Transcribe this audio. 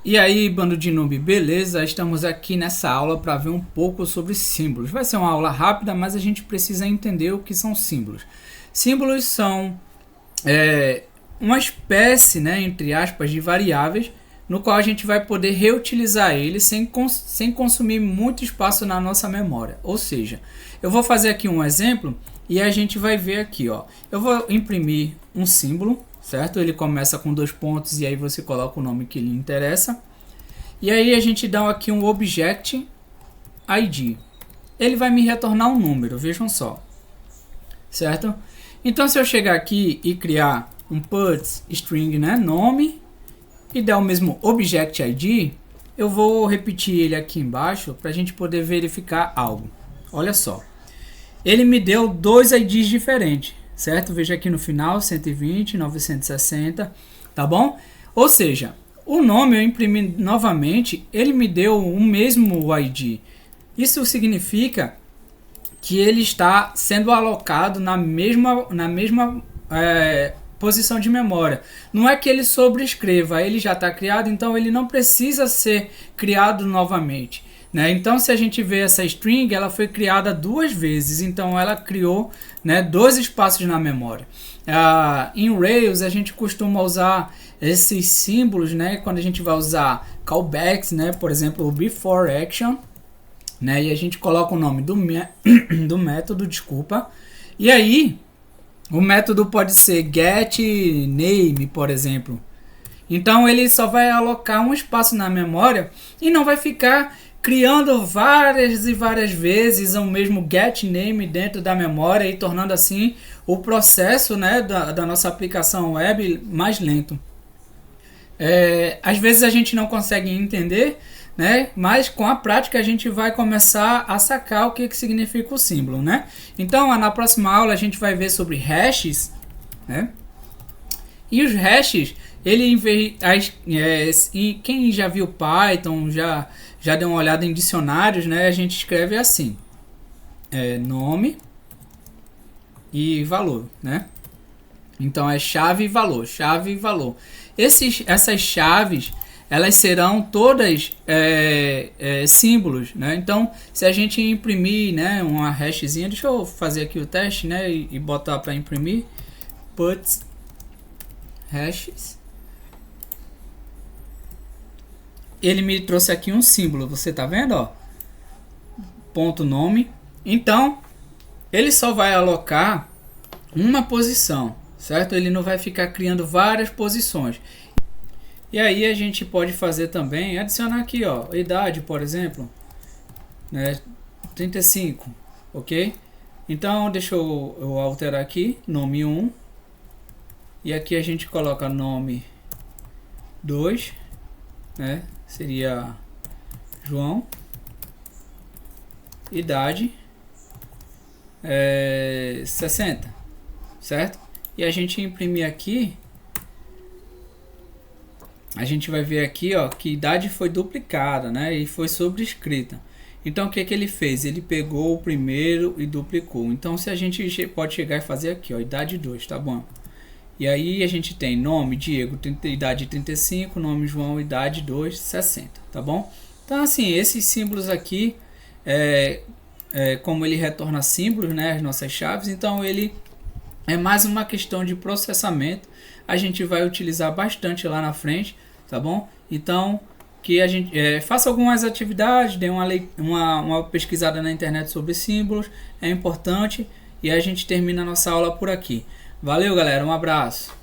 E aí, bando de noob, beleza? Estamos aqui nessa aula para ver um pouco sobre símbolos. Vai ser uma aula rápida, mas a gente precisa entender o que são símbolos. Símbolos são uma espécie, né, entre aspas, de variáveis, no qual a gente vai poder reutilizar eles sem consumir muito espaço na nossa memória. Ou seja, eu vou fazer aqui um exemplo e a gente vai ver aqui, ó. Eu vou imprimir um símbolo, certo? Ele começa com 2 pontos e aí você coloca o nome que lhe interessa. E aí a gente dá aqui um object ID. Ele vai me retornar um número, vejam só. Certo? Então se eu chegar aqui e criar um puts string, né, nome, e der o mesmo object ID, eu vou repetir ele aqui embaixo para a gente poder verificar algo. Olha só. Ele me deu 2 IDs diferentes, certo? Veja aqui no final, 120, 960, tá bom? Ou seja, o nome eu imprimi novamente, ele me deu o mesmo ID. Isso significa que ele está sendo alocado na mesma posição de memória. Não é que ele sobrescreva, ele já está criado, então ele não precisa ser criado novamente. Né? Então, se a gente vê essa string, ela foi criada 2 vezes, então ela criou, né, 2 espaços na memória. Em Rails, a gente costuma usar esses símbolos, né, quando a gente vai usar callbacks, né, por exemplo, o before action, né, e a gente coloca o nome do método, desculpa, e aí o método pode ser getName, por exemplo. Então ele só vai alocar um espaço na memória e não vai ficar criando várias e várias vezes o mesmo getName dentro da memória e tornando assim o processo, né, da nossa aplicação web mais lento. Às vezes a gente não consegue entender, né? Mas com a prática a gente vai começar a sacar o que significa o símbolo, né? Então na próxima aula a gente vai ver sobre hashes, né? E os hashes, quem já viu Python, já deu uma olhada em dicionários, né? A gente escreve assim, nome e valor, né? Então é chave e valor, chave e valor. Essas chaves, elas serão todas símbolos, né? Então, se a gente imprimir, né, uma hashzinha, deixa eu fazer aqui o teste, né, e botar para imprimir, puts hashes, ele me trouxe aqui um símbolo, você tá vendo, ó, ponto nome. Então, ele só vai alocar uma posição, certo? Ele não vai ficar criando várias posições. E aí a gente pode fazer também, adicionar aqui, ó, idade, por exemplo, né, 35, ok? Então deixa eu alterar aqui, nome 1, e aqui a gente coloca nome 2, né, seria João, idade 60, certo? E a gente imprimir aqui, a gente vai ver aqui, ó, que idade foi duplicada, né, e foi sobrescrita. Então o que ele fez? Ele pegou o primeiro e duplicou. Então se a gente pode chegar e fazer aqui, ó, idade 2, tá bom? E aí a gente tem nome Diego, idade 35, nome João, idade 2, 60, tá bom? Então assim, esses símbolos aqui, como ele retorna símbolos, né, as nossas chaves, então ele é mais uma questão de processamento. A gente vai utilizar bastante lá na frente, tá bom? Então, que a gente faça algumas atividades, dê uma pesquisada na internet sobre símbolos, é importante, e a gente termina a nossa aula por aqui. Valeu, galera, um abraço.